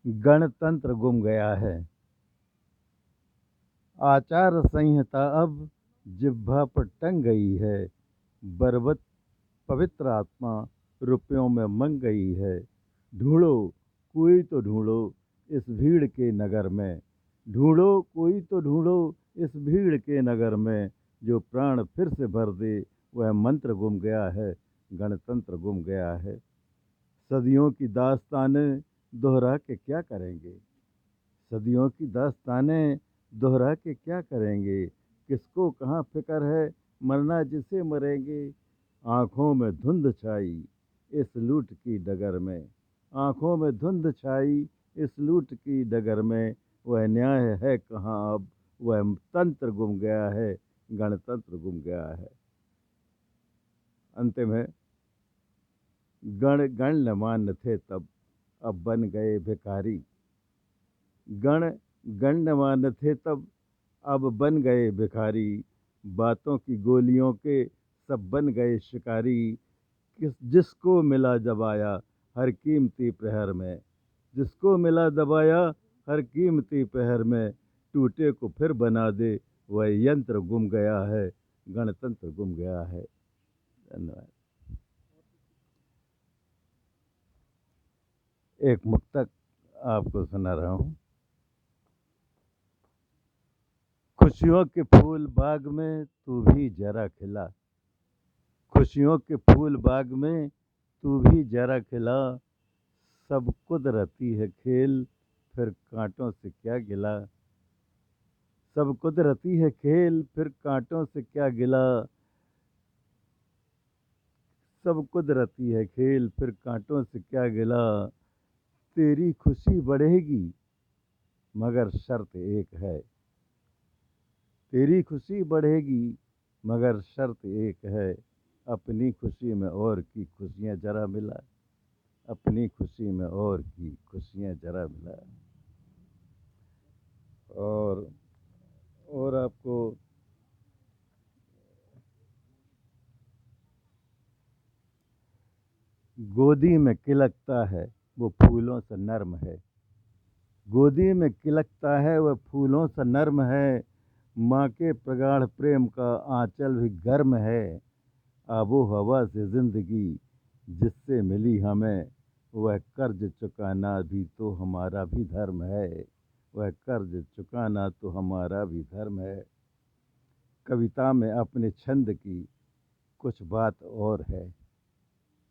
गणतंत्र गुम गया है। आचार संहिता अब जिह्वा पर टंग गई है। बर्बत पवित्र आत्मा रुपयों में मंग गई है। ढूंढो कोई तो ढूंढो इस भीड़ के नगर में। ढूंढो कोई तो ढूंढो इस भीड़ के नगर में, जो प्राण फिर से भर दे। वह मंत्र गुम गया है, गणतंत्र गुम गया है। सदियों की दास्तानें दोहरा के क्या करेंगे? सदियों की दास्तानें दोहरा के क्या करेंगे? किसको कहाँ फिक्र है, मरना जिसे मरेंगे। आँखों में धुंध छाई इस लूट की डगर में। आँखों में धुंध छाई इस लूट की डगर में। वह न्याय है कहाँ अब? वह तंत्र गुम गया है, गणतंत्र गुम गया है। अंतिम है, गण गण्यमान्य थे तब, अब बन गए भिखारी। गण गण्यमान्य थे तब, अब बन गए भिखारी। बातों की गोलियों के सब बन गए शिकारी। जिसको मिला दबाया हर कीमती प्रहर में। जिसको मिला दबाया हर कीमती प्रहर में। टूटे को फिर बना दे, वह यंत्र गुम गया है, गणतंत्र गुम गया है। धन्यवाद। एक मुक्तक आपको सुना रहा हूँ। खुशियों के फूल बाग में तू भी जरा खिला। खुशियों के फूल बाग में तू भी जरा खिला। सब कुदरती है खेल, फिर कांटों से क्या गिला। सब कुदरती है खेल, फिर कांटों से क्या गिला। सब कुदरती है खेल, फिर कांटों से क्या गिला। तेरी खुशी बढ़ेगी मगर शर्त एक है। तेरी खुशी बढ़ेगी मगर शर्त एक है। अपनी खुशी में और की खुशियाँ जरा मिला। अपनी खुशी में और की खुशियाँ जरा मिला। और आपको गोदी में किलकता है वो फूलों से नर्म है। गोदी में किलकता है वह फूलों से नर्म है। माँ के प्रगाढ़ प्रेम का आंचल भी गर्म है। आबो हवा से जिंदगी जिससे मिली हमें, वह कर्ज चुकाना भी तो हमारा भी धर्म है। वह कर्ज चुकाना तो हमारा भी धर्म है। कविता में अपने छंद की कुछ बात और है।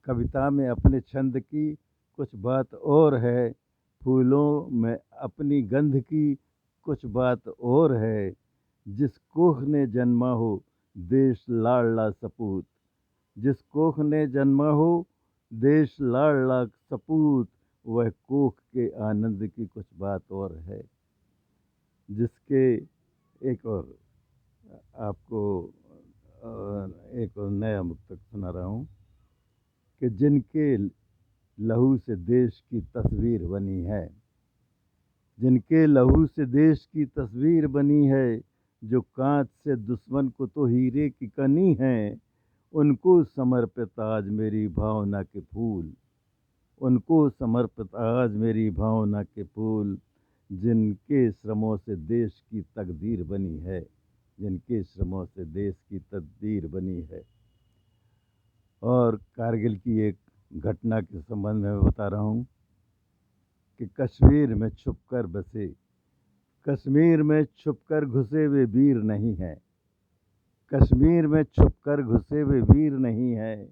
कविता में अपने छंद की कुछ बात और है। फूलों में अपनी गंध की कुछ बात और है। जिस कोख ने जन्मा हो देश लाडला सपूत। जिस कोख ने जन्मा हो देश लाडला सपूत। वह कोख के आनंद की कुछ बात और है। जिसके एक और आपको एक और नया मुक्तक सुना रहा हूँ कि जिनके लहू से देश की तस्वीर बनी है। जिनके लहू से देश की तस्वीर बनी है। जो कांच से दुश्मन को तो हीरे की कनी है। उनको समर्पित आज मेरी भावना के फूल। उनको समर्पित आज मेरी भावना के फूल। जिनके श्रमों से देश की तकदीर बनी है। जिनके श्रमों से देश की तकदीर बनी है। और कारगिल की एक घटना के संबंध में मैं बता रहा हूँ कि कश्मीर में छुपकर बसे, कश्मीर में छुपकर घुसे वे वीर नहीं हैं। कश्मीर में छुपकर घुसे वे वीर नहीं है।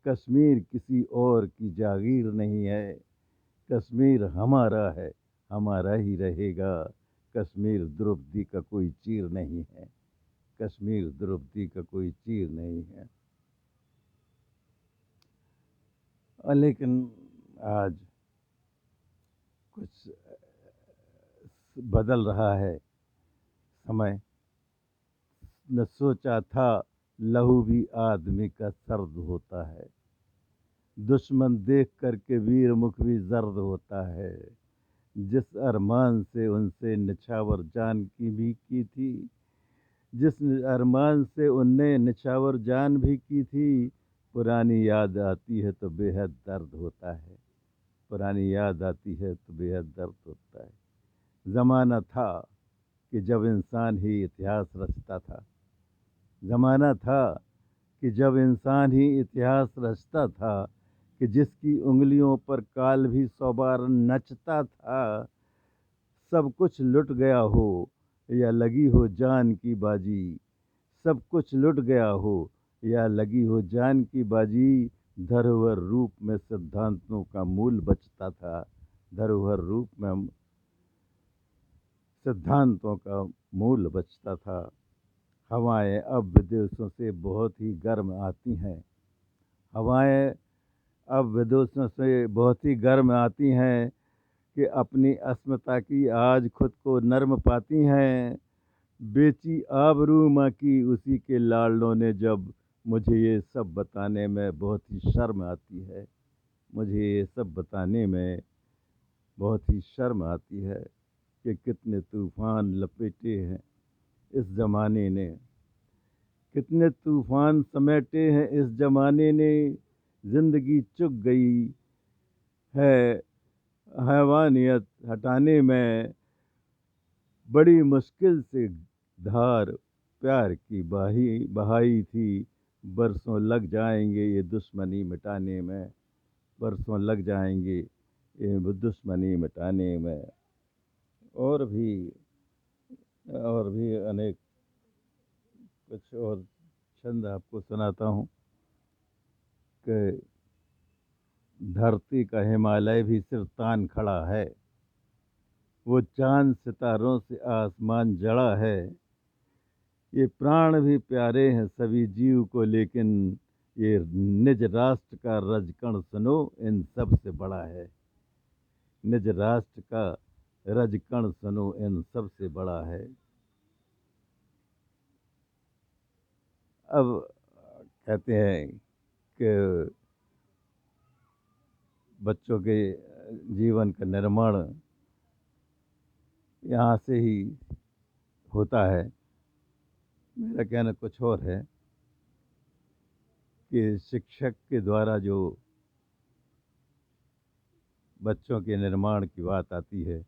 कश्मीर किसी और की जागीर नहीं है। कश्मीर हमारा है, हमारा ही रहेगा। कश्मीर द्रौपदी का कोई चीर नहीं है। कश्मीर द्रौपदी का कोई चीर नहीं है। लेकिन आज कुछ बदल रहा है समय। न सोचा था लहू भी आदमी का सर्द होता है। दुश्मन देख करके वीर मुख भी जर्द होता है। जिस अरमान से उनसे निछावर जान की भी की थी। जिस अरमान से उनने निछावर जान भी की थी। पुरानी याद आती है तो बेहद दर्द होता है। पुरानी याद आती है तो बेहद दर्द होता है। ज़माना था कि जब इंसान ही इतिहास रचता था। ज़माना था कि जब इंसान ही इतिहास रचता था, कि जिसकी उंगलियों पर काल भी 100 बार नचता था। सब कुछ लुट गया हो या लगी हो जान की बाजी, सब कुछ लुट गया हो या लगी हो जान की बाजी। धरोहर रूप में सिद्धांतों का मूल बचता था। धरोहर रूप में सिद्धांतों का मूल बचता था। हवाएं अब विदेशों से बहुत ही गर्म आती हैं। हवाएं अब विदेशों से बहुत ही गर्म आती हैं कि अपनी अस्मिता की आज खुद को नर्म पाती हैं। बेची आबरू माँ की उसी के लाडलों ने जब, मुझे ये सब बताने में बहुत ही शर्म आती है। मुझे ये सब बताने में बहुत ही शर्म आती है कि कितने तूफ़ान लपेटे हैं इस ज़माने ने, कितने तूफ़ान समेटे हैं इस ज़माने ने। ज़िंदगी चुक गई है हैवानियत हटाने में, बड़ी मुश्किल से धार प्यार की बहाई थी। बरसों लग जाएंगे ये दुश्मनी मिटाने में, बरसों लग जाएंगे ये दुश्मनी मिटाने में। और भी अनेक कुछ और छंद आपको सुनाता हूँ कि धरती का हिमालय भी सिर तान खड़ा है, वो चांद सितारों से आसमान जड़ा है। ये प्राण भी प्यारे हैं सभी जीव को, लेकिन ये निज राष्ट्र का रजकण सुनो इन सब से बड़ा है। निज राष्ट्र का रजकण सुनो इन सब से बड़ा है। अब कहते हैं कि बच्चों के जीवन का निर्माण यहाँ से ही होता है। मेरा कहना कुछ और है कि शिक्षक के द्वारा जो बच्चों के निर्माण की बात आती है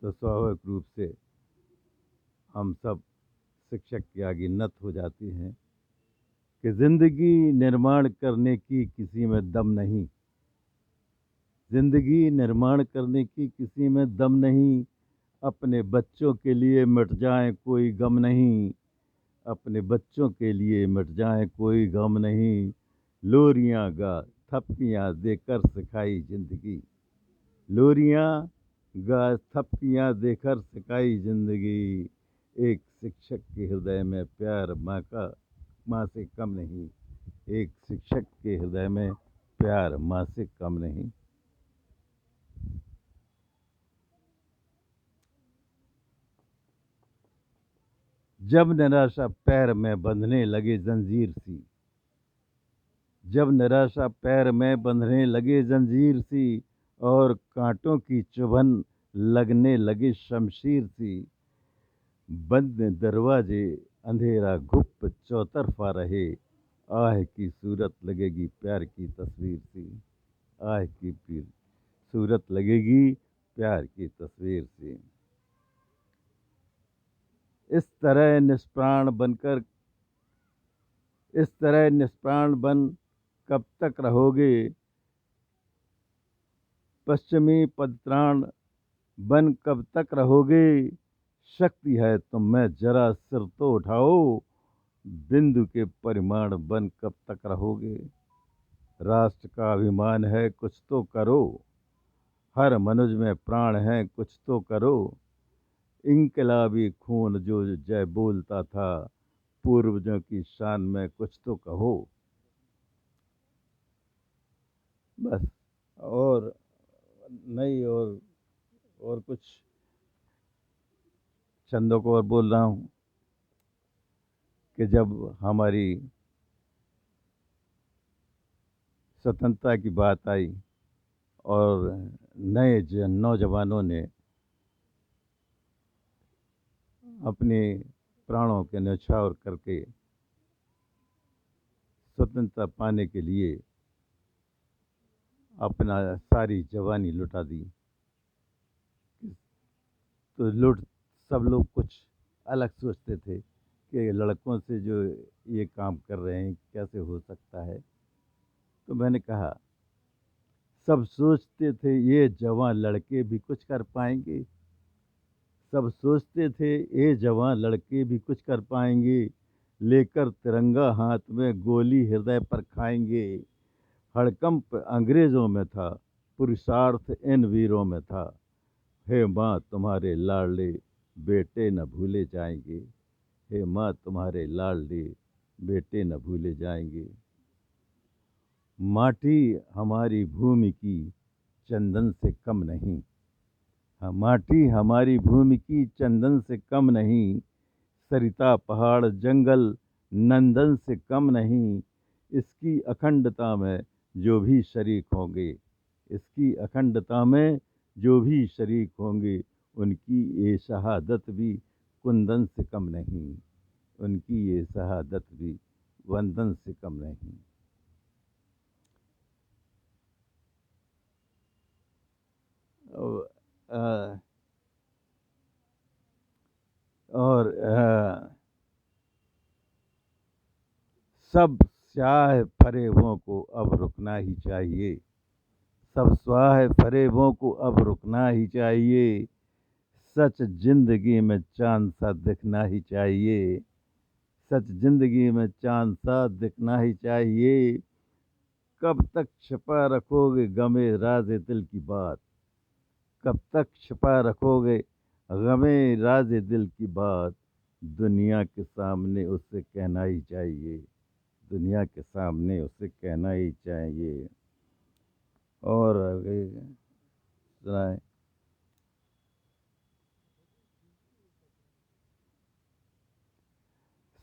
तो स्वाभाविक रूप से हम सब शिक्षक के आगे नत हो जाते हैं कि ज़िंदगी निर्माण करने की किसी में दम नहीं। ज़िंदगी निर्माण करने की किसी में दम नहीं। अपने बच्चों के लिए मिट जाए कोई गम नहीं। अपने बच्चों के लिए मिट जाए कोई गम नहीं। लोरियां गा थपकियां देकर सिखाई ज़िंदगी। लोरियां गा थपकियां देकर सिखाई ज़िंदगी। एक शिक्षक के हृदय में प्यार माँ से कम नहीं। एक शिक्षक के हृदय में प्यार माँ से कम नहीं। जब निराशा पैर में बंधने लगे जंजीर सी, जब निराशा पैर में बंधने लगे जंजीर सी, और कांटों की चुभन लगने लगे शमशीर सी। बंद दरवाजे अंधेरा गुप्त चौतरफा रहे, आह की सूरत लगेगी प्यार की तस्वीर सी। आह की पीर सूरत लगेगी प्यार की तस्वीर सी। इस तरह निष्प्राण बनकर, इस तरह निष्प्राण बन कब तक रहोगे। पश्चिमी पदत्राण बन कब तक रहोगे। शक्ति है तुम में जरा सिर तो उठाओ, बिंदु के परिमाण बन कब तक रहोगे। राष्ट्र का अभिमान है कुछ तो करो, हर मनुज में प्राण है कुछ तो करो। इंकलाबी खून जो जय बोलता था, पूर्वजों की शान में कुछ तो कहो। बस और नहीं, और कुछ छंदों को और बोल रहा हूँ कि जब हमारी स्वतंत्रता की बात आई और नौजवानों ने अपने प्राणों के न्यौछावर करके स्वतंत्रता पाने के लिए अपना सारी जवानी लुटा दी। तो लुट सब लोग कुछ अलग सोचते थे कि लड़कों से जो ये काम कर रहे हैं कैसे हो सकता है। तो मैंने कहा सब सोचते थे ये जवान लड़के भी कुछ कर पाएंगे, सब सोचते थे ये जवान लड़के भी कुछ कर पाएंगे, लेकर तिरंगा हाथ में गोली हृदय पर खाएंगे। हड़कंप अंग्रेजों में था, पुरुषार्थ इन वीरों में था। हे माँ तुम्हारे लाडले बेटे न भूले जाएंगे, हे माँ तुम्हारे लाडले बेटे न भूले जाएंगे। माटी हमारी भूमि की चंदन से कम नहीं, हाँ माटी हमारी भूमि की चंदन से कम नहीं, सरिता पहाड़ जंगल नंदन से कम नहीं। इसकी अखंडता में जो भी शरीक होंगे, इसकी अखंडता में जो भी शरीक होंगे, उनकी ये शहादत भी कुंदन से कम नहीं, उनकी ये शहादत भी वंदन से कम नहीं। और सब स्याह फरेबों को अब रुकना ही चाहिए, सब स्याह फरेबों को अब रुकना ही चाहिए। सच जिंदगी में चांद सा दिखना ही चाहिए, सच जिंदगी में चांद सा दिखना ही चाहिए। कब तक छिपा रखोगे गमे राज़े दिल की बात, कब तक छिपा रखोगे गमे राज़े दिल की बात। दुनिया के सामने उससे कहना ही चाहिए, दुनिया के सामने उसे कहना ही चाहिए। और आगे सुनाए।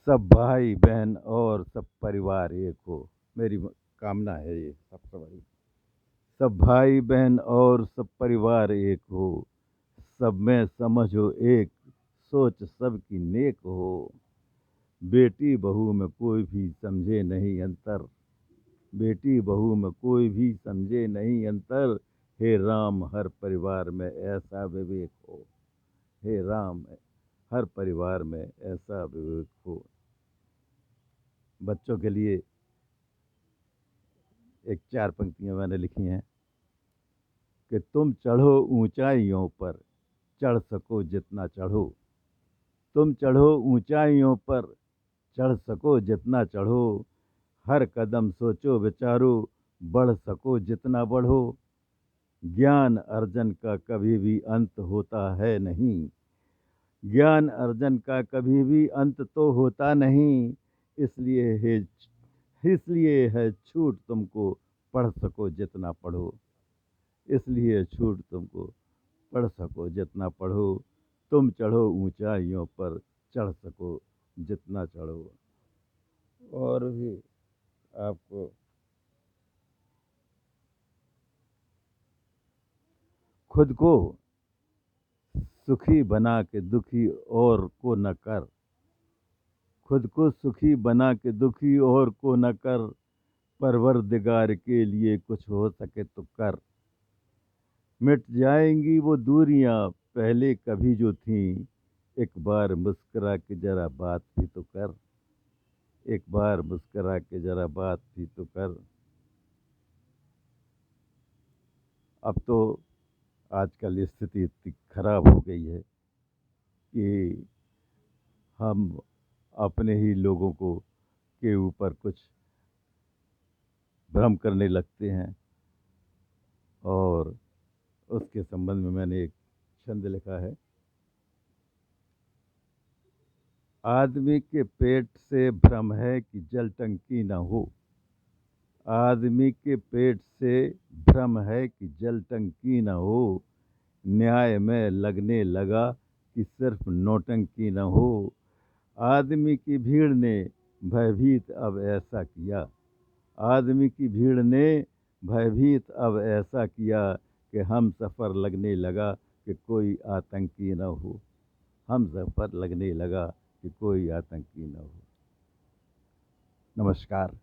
सब भाई बहन और सब परिवार एक हो, मेरी कामना है ये सबसे बड़ी। सब भाई बहन और सब परिवार एक हो, सब में समझ हो एक, सोच सबकी नेक हो। बेटी बहू में कोई भी समझे नहीं अंतर, बेटी बहू में कोई भी समझे नहीं अंतर। हे राम हर परिवार में ऐसा विवेक हो, हे राम हर परिवार में ऐसा विवेक हो। बच्चों के लिए एक 4 पंक्तियां मैंने लिखी हैं कि तुम चढ़ो ऊंचाइयों पर, चढ़ सको जितना चढ़ो, तुम चढ़ो ऊंचाइयों पर, चढ़ सको जितना चढ़ो। हर कदम सोचो विचारो, बढ़ सको जितना बढ़ो। ज्ञान अर्जन का कभी भी अंत होता है नहीं, ज्ञान अर्जन का कभी भी अंत तो होता नहीं। इसलिए है इसलिए है छूट तुमको, पढ़ सको जितना पढ़ो, इसलिए छूट तुमको, पढ़ सको जितना पढ़ो। तुम चढ़ो ऊंचाइयों पर, चढ़ सको जितना चढ़ो। और भी आपको खुद को सुखी बना के दुखी और को न कर, खुद को सुखी बना के दुखी और को न कर। परवरदिगार के लिए कुछ हो सके तो कर। मिट जाएंगी वो दूरियां पहले कभी जो थीं, एक बार मुस्कुरा के जरा बात भी तो कर, एक बार मुस्कुरा के जरा बात भी तो कर। अब तो आजकल स्थिति इतनी खराब हो गई है कि हम अपने ही लोगों को के ऊपर कुछ भ्रम करने लगते हैं। और उसके संबंध में मैंने एक छंद लिखा है। आदमी के पेट से भ्रम है कि जल टंकी न हो, आदमी के पेट से भ्रम है कि जल टंकी न हो। न्याय में लगने लगा कि सिर्फ नौटंकी न हो। आदमी की भीड़ ने भयभीत अब ऐसा किया, आदमी की भीड़ ने भयभीत अब ऐसा किया कि हम सफ़र लगने लगा कि कोई आतंकी न हो, हम सफ़र लगने लगा कि कोई आतंकी न हो। नमस्कार।